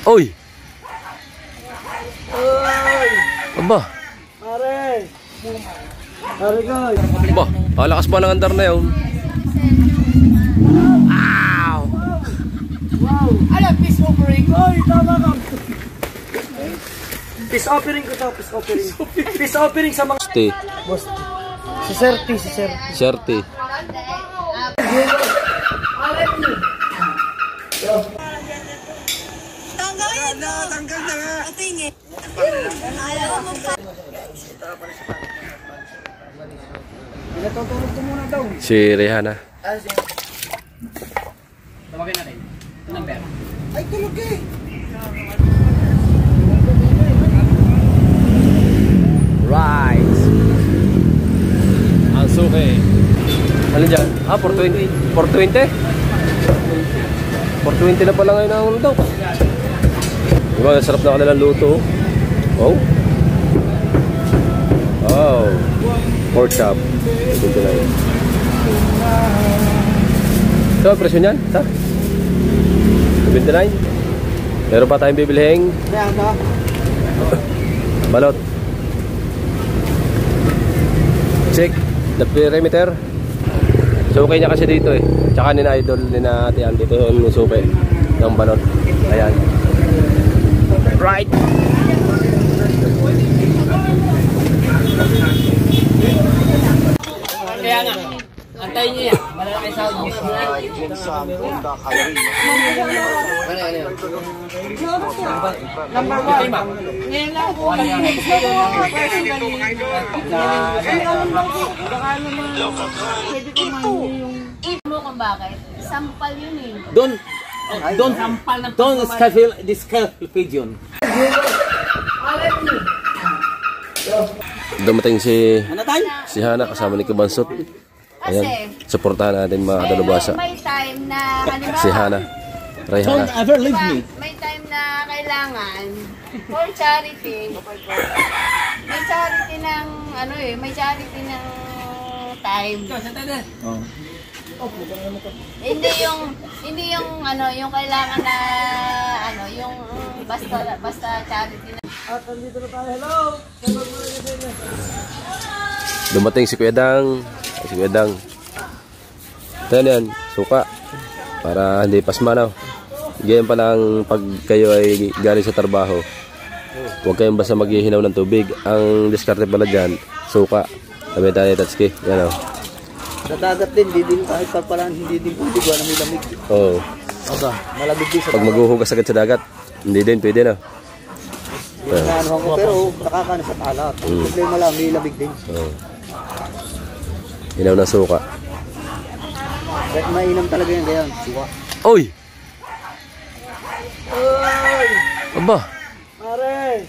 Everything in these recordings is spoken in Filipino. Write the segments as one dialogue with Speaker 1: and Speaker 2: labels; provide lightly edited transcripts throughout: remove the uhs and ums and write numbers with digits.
Speaker 1: Oy!
Speaker 2: Oy!
Speaker 1: Aba!
Speaker 2: Pare! Pare guys!
Speaker 1: Aba! Lakas pa ng andar na yun. Ow!
Speaker 2: Wow! Alam, peace offering! Oy! Tama ka! Peace offering ko to, peace offering. Peace offering sa mga...
Speaker 1: Stay.
Speaker 2: Boss. Si Serti, si Serti.
Speaker 1: Serti.
Speaker 3: Tanggal na nga. Patingin.
Speaker 2: Pinatutulog ko muna daw.
Speaker 1: Si Rihanna.
Speaker 4: Tawagin natin. Number.
Speaker 2: Ay, tulog eh.
Speaker 1: Right. Ang suki. Ano dyan? 420. 420? 420 na pala ngayon ang ano daw. Diba, sarap na kanilang luto. Oh. Oh. Pork chop. 29. Ito, presyo niyan? Ito? 29. Meron pa tayong bibilhing balot. Check the perimeter. Sukay niya kasi dito eh. Tsaka ni na idol ni na Ate Ann dito yung sukay ng balot. Ayan. Right.
Speaker 4: Kaya nga, antayin niyo yan. Malalaki sa audio.
Speaker 3: Number 1. Ngayon lang po. Ito mo kung bakit? Sampal yun eh.
Speaker 4: Don't disqualify yun.
Speaker 1: Dumating si Hana kasama ni Kubansot.
Speaker 3: Kasi,
Speaker 1: Ayan, supportahan natin mga dalubasa.
Speaker 3: may time na, halimbawa,
Speaker 1: Si Hana. Rayhana.
Speaker 3: may time na kailangan for charity. May charity ng, ano eh, may charity ng time. Hindi yung ano, yung kailangan na ano, yung basta charity na.
Speaker 2: At nandito na tayo. Hello!
Speaker 1: Dumating si Kuya Dang. Si Kuya Dang. Ito yan, suka. Para hindi pasmanaw. Ganyan pala ang pag kayo ay galing sa trabaho. Huwag kayong basta maghihinaw ng tubig. Ang diskarte pala dyan, suka. Sabi tayo, Tatsuki. Yan o.
Speaker 2: Nadagat din, hindi din kahit pa parang hindi din pwede gawa na may lamig.
Speaker 1: Oo.
Speaker 2: Aba, malabig din sa
Speaker 1: Pag maghuhugas agad sa dagat, hindi din, pwede na.
Speaker 2: ano ko, pero nakakano sa talat. Problema lang, may lamig din.
Speaker 1: Oo. Hinaw ng suka.
Speaker 2: Kahit mainam talaga yan, ganyan. Suka.
Speaker 1: Oy!
Speaker 2: Oy!
Speaker 1: Aba!
Speaker 2: Pare!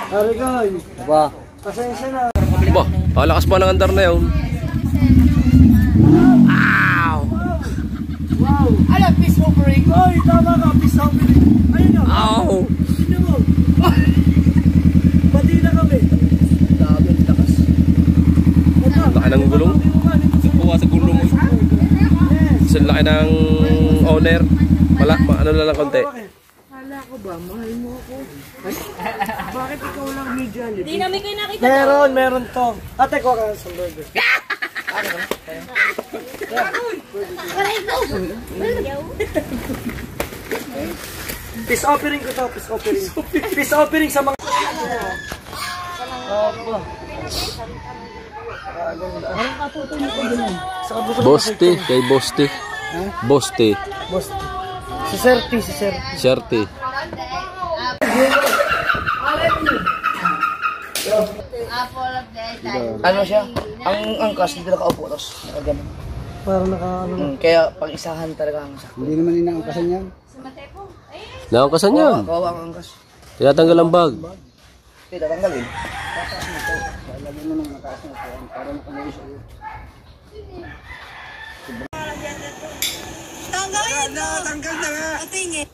Speaker 2: Pare guys!
Speaker 1: Aba!
Speaker 2: Pasensya na.
Speaker 1: Aba! Lakas pa ng andar na yun. Ow!
Speaker 2: Wow! Alam, peace offering! Oy! Tama ka, peace offering! Ayun o!
Speaker 1: Ow!
Speaker 2: Hindi mo! Pati na kami! Dami, lakas.
Speaker 1: Laki ng gulong. Kuha sa gulong. Sa laki ng owner. Ano lang konti.
Speaker 2: Kala ko ba, mahal mo ako? Bakit ikaw lang media?
Speaker 3: Hindi namin kayo nakita.
Speaker 2: Meron to. Ate ko ka sa burger. Peace offering ko to, peace offering. Peace offering sa mga...
Speaker 1: Bosti, kay Bosti. Bosti.
Speaker 2: Boss, si Serti, si Serti.
Speaker 1: Serti.
Speaker 5: Ano siya? Ang angkas dito nakaupo tapos nakagano.
Speaker 2: Para naka ano.
Speaker 5: Kaya pang isahan talaga ang angkas.
Speaker 2: Hindi naman inaangkasan yan.
Speaker 1: Nakangkasan yan.
Speaker 5: Kawawa ang angkas.
Speaker 1: Tinatanggal ang bag.
Speaker 5: Hindi, tatanggalin.
Speaker 2: Lagyan mo nung mataas na ito para makamuli siya.
Speaker 3: Tanggal na nga. Patingin.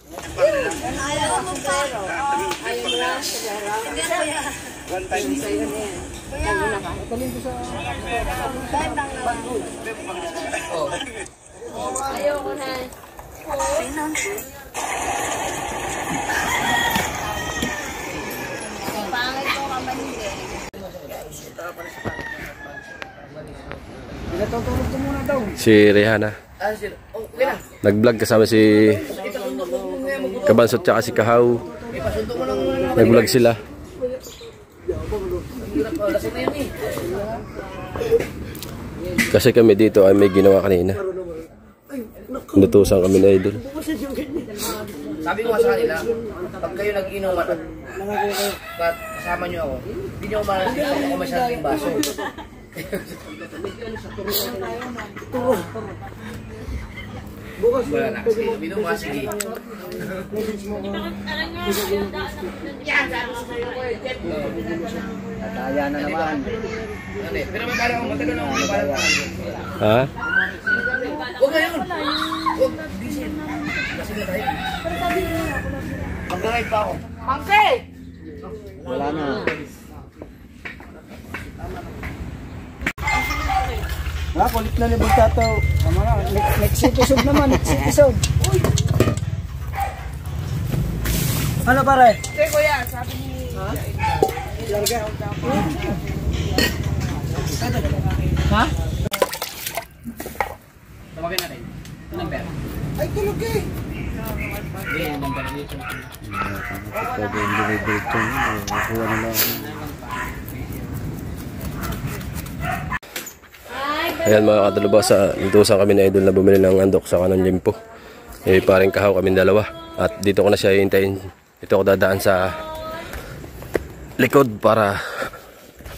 Speaker 3: Ayaw mo pa. Ayaw mo na. One time sa'yo na yan. Ayaw ko na.
Speaker 5: Pinatutulog ko muna daw.
Speaker 1: Si Rihanna.
Speaker 5: Ah, sir. Okay na.
Speaker 1: Nag-vlog kasama si Kabansot tsaka si Kahaw.
Speaker 5: Ipasundo mo lang muna.
Speaker 1: Nag-vlog sila.
Speaker 5: Lasing na yan eh.
Speaker 1: Kasi kami dito ay may ginawa kanina. Nutusan kami na idol.
Speaker 5: Sabi ko nga sa kanila, pag kayo nag-inuman at kasama nyo ako, hindi nyo umalasin ako may sarating baso. Wala na kasi bino mga sige. Nataya na naman. Pero may parang matagal na ako parang.
Speaker 1: Ha?
Speaker 5: Huwag na yun! Huwag! Diesel! Kasi na tayo. Mag-ride pa ako.
Speaker 3: Mangke!
Speaker 5: Wala na. Kulit na ni Bugtato. Tama na. Next episode naman. Next episode. Ano pare?
Speaker 3: Hey, kuya, sabi ni...
Speaker 5: Ha?
Speaker 4: Tawagin natin. Ito number.
Speaker 5: Ay, tulog eh!
Speaker 4: Yung number dito.
Speaker 1: Ayan mga kadalubasa, nutusan kami na idol na bumili ng andok sa kanang limpo. Eh paring Kahaw kami dalawa. At dito ko na siya hihintayin. Dito ako dadaan sa likod para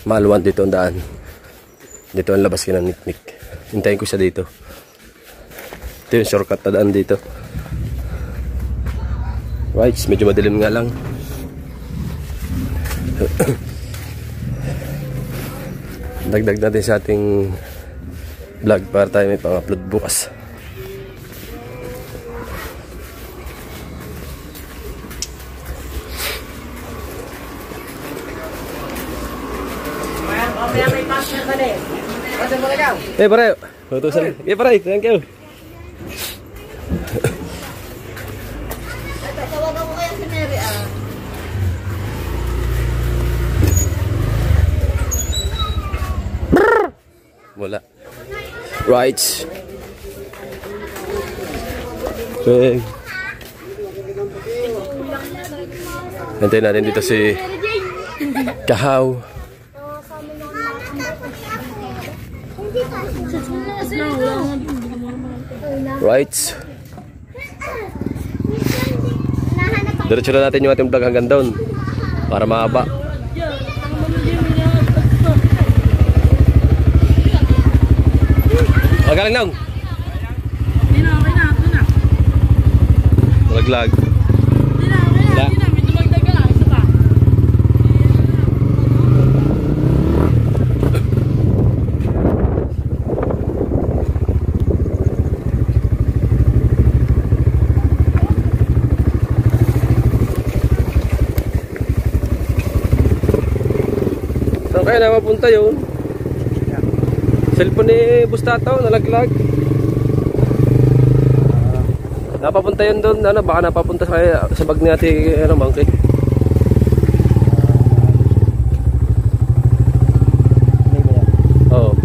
Speaker 1: maluwan dito ang daan. Dito ang labas kinanitnik. Hintayin ko siya dito. Ito yung shortcut na daan dito. Right, medyo madilim nga lang. Dagdag natin sa ating vlog para tayo may pang-upload bukas.
Speaker 5: Mamaya may partner ka din. Partner mo na ikaw?
Speaker 1: Pare, utusan. Pare, thank you.
Speaker 3: Tawagan ko kaya si Mary, ah.
Speaker 1: Wala. Right. Okay. Nantayin natin dito si Kahaw. Right. Diretso na natin yung ating vlog hanggang down para mahaba. Magaling lang.
Speaker 2: Hindi na, okay na. Ito na.
Speaker 1: Laglag.
Speaker 2: Hindi na, okay na. Hindi na. May tumagdag ka lang. Isa pa.
Speaker 1: Saan kaya na mapunta yun? Cellphone ni Bugtato, nalaglag. Napapunta yun doon, ano, baka napapunta sa bag ni Ate, ano, Monkey. Oo.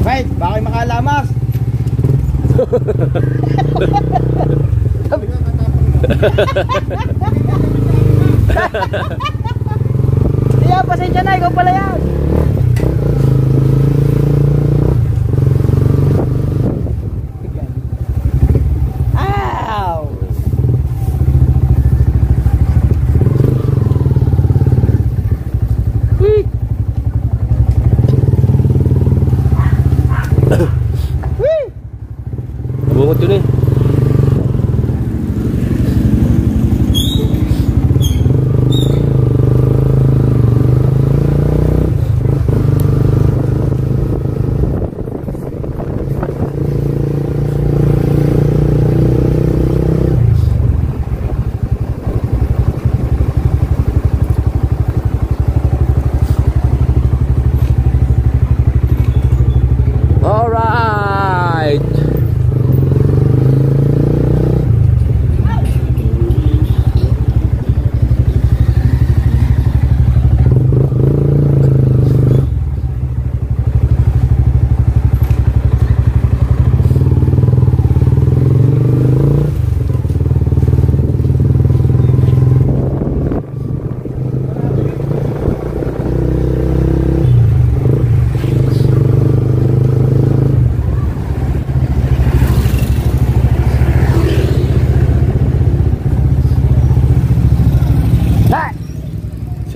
Speaker 5: Right, baka kayo makalamas. Iya, pasensya na, ikaw pala yan. Ow!
Speaker 1: Bungot yun eh.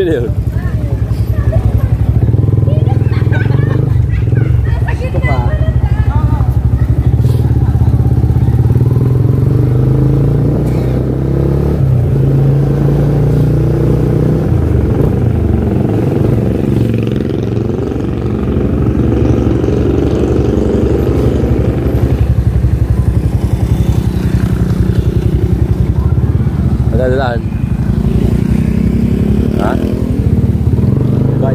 Speaker 1: Sino yun?
Speaker 2: Gusto pa.
Speaker 1: Dalaan. Ha? Tulay.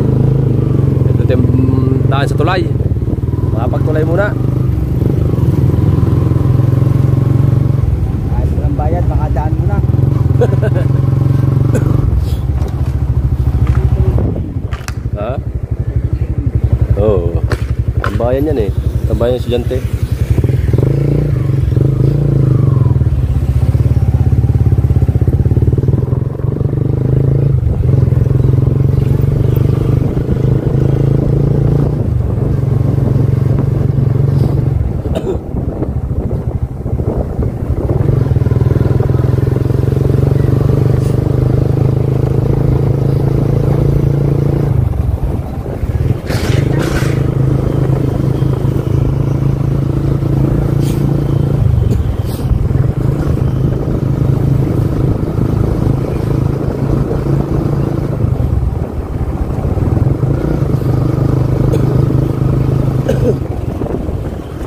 Speaker 1: Ito yung daan sa tulay. Makapagtulay muna.
Speaker 2: Kahit walang bayad, makadaan mo na.
Speaker 1: Ha? Oo. Tambayan yan eh. Tambayan yung estudyante.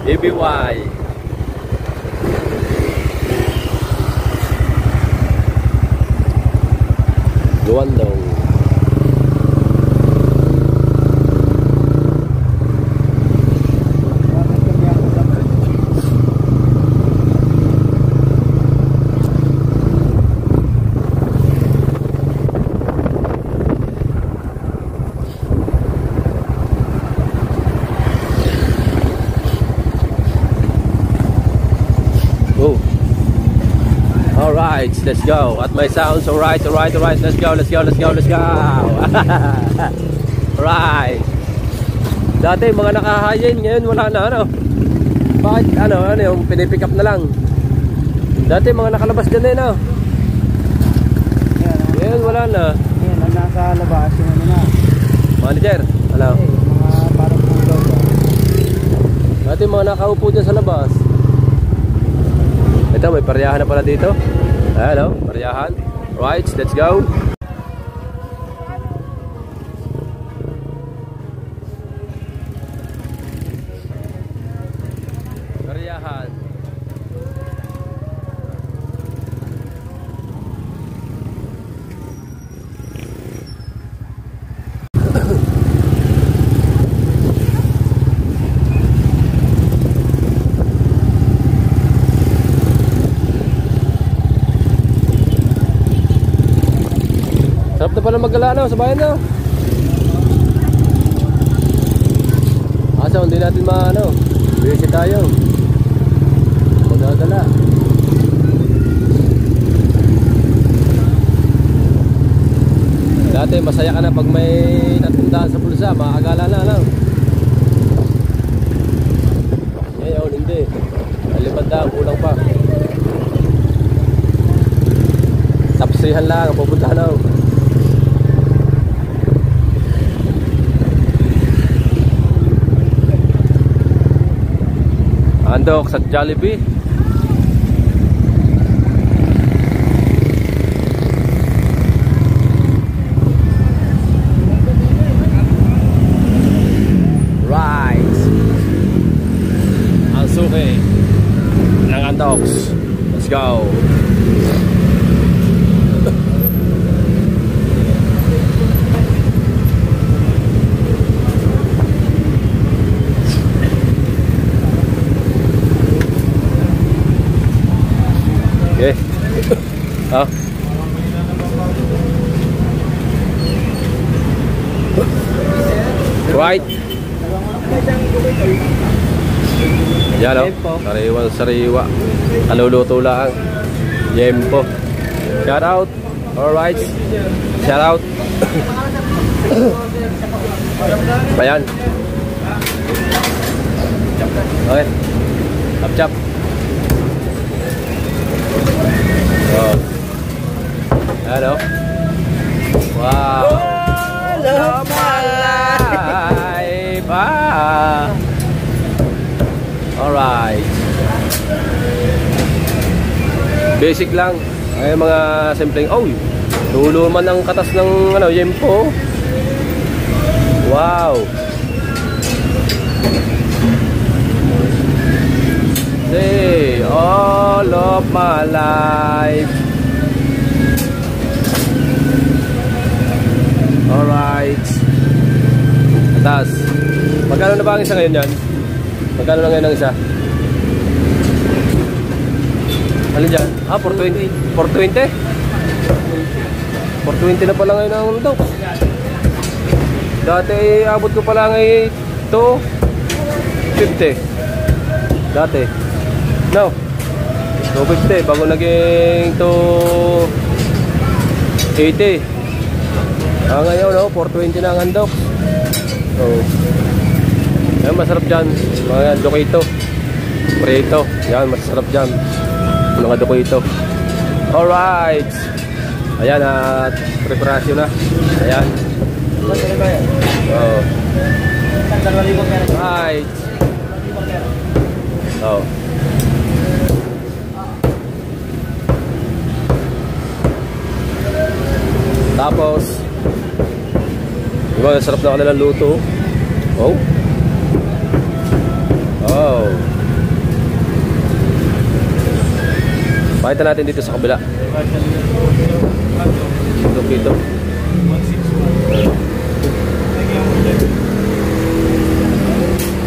Speaker 1: EBY. Luandong. Oh. Alright, let's go. At my sounds, alright. Let's go. Alright. Dati mga nakahayin, ngayon wala na ano. Bakit ano yung pinipick up na lang. Dati mga nakalabas din eh no. Ngayon wala na.
Speaker 2: Yan, ang nasa labas, yung ano na.
Speaker 1: Manager, ano?
Speaker 2: Mga parang pulo.
Speaker 1: Dati mga nakaupo dyan sa labas. Ito, may paryahan na pala dito. Hello, paryahan. Right, let's go. Paryahan. Sarap na pala mag-gala sa bayan na. Asa, hindi natin busy tayo. Magagala. Dati masaya ka na pag may natundaan sa bulsa, makakagala na lang. Ngayon, hindi. Alibanda, kulang pa. Tapsihan lang, ang pupuntahan na. Andok sa Jollibee. Right. Ang suki ng Andoks. Let's go. Okay. Oh. Right. Yan o. Sariwang sariwa. Kaluluto lang. Yempo. Shout out. Alright. Shout out. Ayan. Okay. Chop chop. Oh. Hello. Wow. Basic lang. Ay mga simpleng, oh, tulo man ang katas ng ano, yempo. Wow. Say all of my life. Alright. Atas. Magkano na ba ang isa ngayon yan? Magkano na ngayon ang isa? Alin dyan? Ah, 420. 420? 420 na pala ngayon ang daw. Dati abot ko pala ngayon 250. Dati. No. 250 bago naging 280. Ah, ngayon no, 420 na ang handok. So, ayan, masarap dyan. Mga dokito. Prito. Yan, masarap dyan. Mga dokito. Alright. Ayan, at preparasyon na. Ayan. Oh. Right. Oh. Tapos diba, sarap na kanilang luto. Oh. Oh. Pakita natin dito sa kabila. Dito.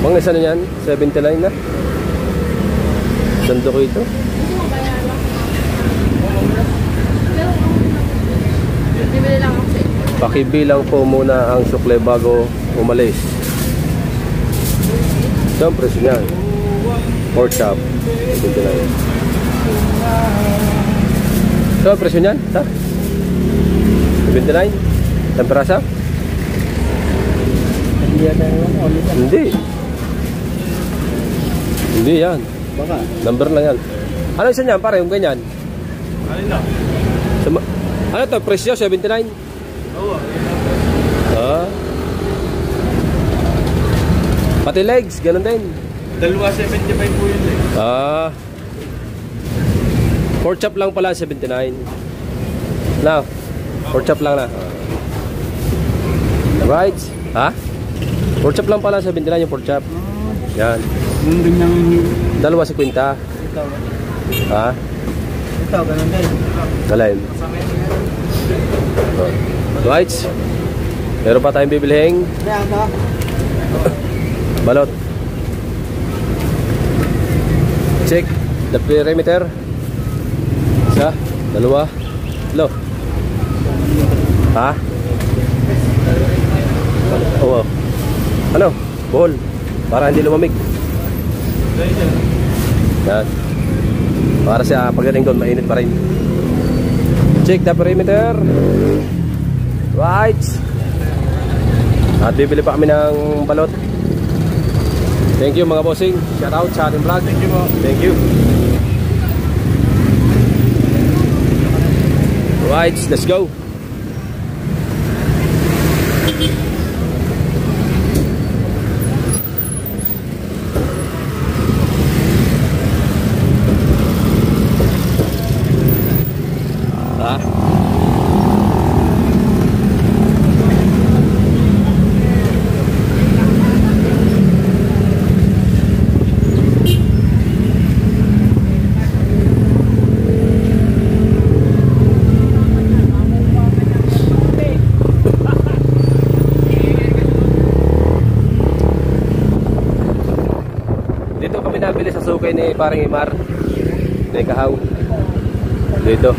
Speaker 1: Mga isa na yan? 79 na? Sando ko ito.
Speaker 3: Bibili lang ako sa ito.
Speaker 1: Pakibilang po muna ang sukle bago umalis. Ito ang presyo niyan. Pork chop. 79. Ito ang presyo niyan. Ito. 79. Temperasa? Hindi. Hindi yan.
Speaker 2: Baka.
Speaker 1: Number lang yan. Ano isa niyan? Pare, yung ganyan.
Speaker 2: Alin lang?
Speaker 1: Ano to? Presyo? 79?
Speaker 2: Oo.
Speaker 1: Ah. Pati legs, ganun din.
Speaker 2: Dalawa 75 po yun eh.
Speaker 1: Ah. Pork chop lang pala 79. Now, pork chop lang na. Right? Ha? Pork chop lang pala 79 yung pork chop. Yan.
Speaker 2: Yung ganyang...
Speaker 1: Dalawa 50.
Speaker 2: Ito.
Speaker 1: Ha?
Speaker 2: Ito, ganun din.
Speaker 1: Galay. Right? Meron pa tayong bibilhing balot. Check the perimeter. Isa, dalawa, lo. Ha? Oo. Ano? Buhol. Para hindi lumamig. Yan. Para siya pagdating doon mainit pa rin. Check the perimeter. Right. At bibili pa kami ng balot. Thank you mga bossing. Shout out sa ating vlog.
Speaker 2: Thank you po.
Speaker 1: Thank you. Right, let's go. Dito kami nabili sa sukay ni parang Imar. Ni Kahaw. Dito.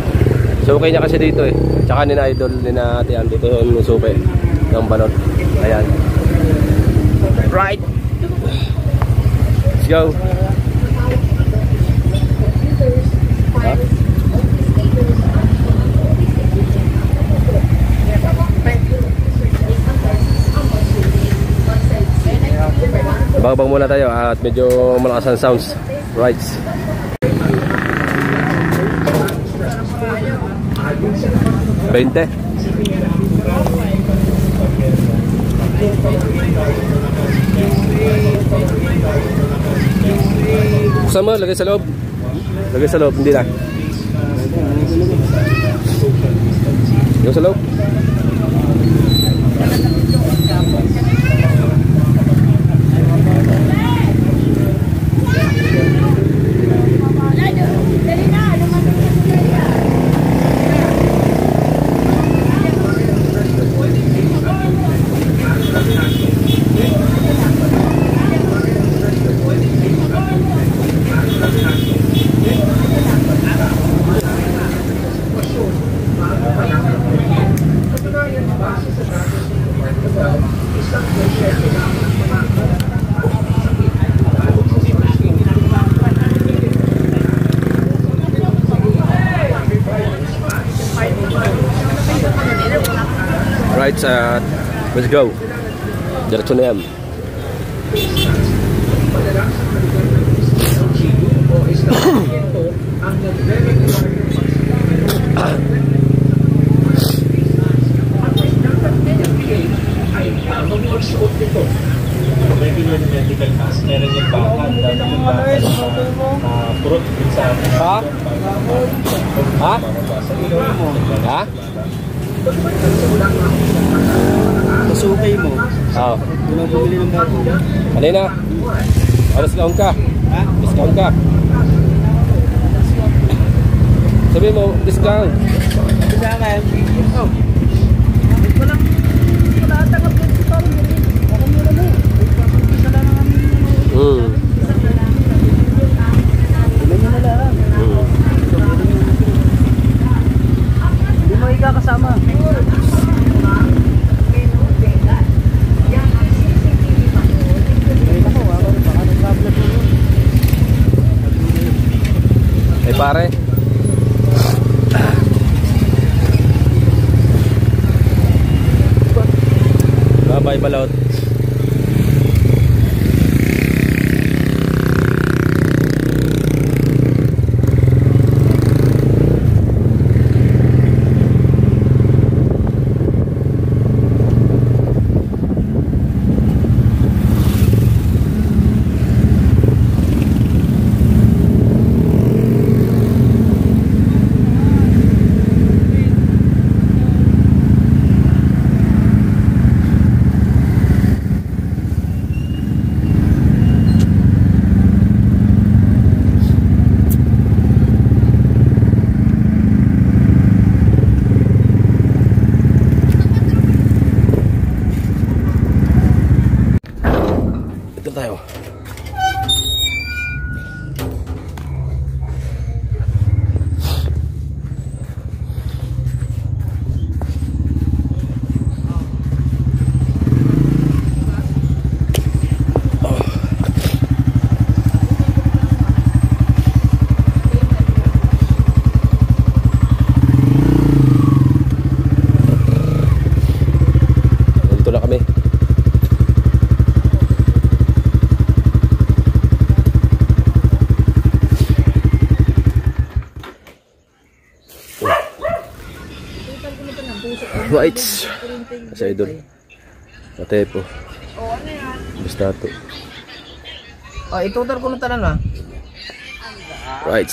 Speaker 1: Sukay niya kasi dito eh. Tsaka ni na idol ni na Tian dito yung sukay ng balot. Ayan. Right. Let's go. Ha? Babang muna tayo at medyo malakas ang sounds. Right. $20. Buksan mo, lagay sa loob. Lagay sa loob, hindi na. Yung sa loob. Right, let's go. Diretso na yan.
Speaker 6: May pinili medical mask, meron yung bakal, purot sa
Speaker 1: Ha? Ha? Ha?
Speaker 2: Masukay mo.
Speaker 1: Oo.
Speaker 2: Kung ang bumili ng bago.
Speaker 1: Kanina. Discount ka.
Speaker 2: Ha?
Speaker 1: Discount ka. Sabi mo, discount.
Speaker 2: Sa akin. Oh. Wala tanggap yung parang ganyan. Baka mura mo. Isa lang ang amin. Ilan nyo na lang. Hindi mo ikakasama.
Speaker 1: Ay pare. Bye balot. Tayo. Dito na kami. Right. Sa idol. Ate po.
Speaker 5: Oh, ano yan?
Speaker 1: Basta to.
Speaker 5: Ah, itutor ko na tanan ah.
Speaker 1: Right.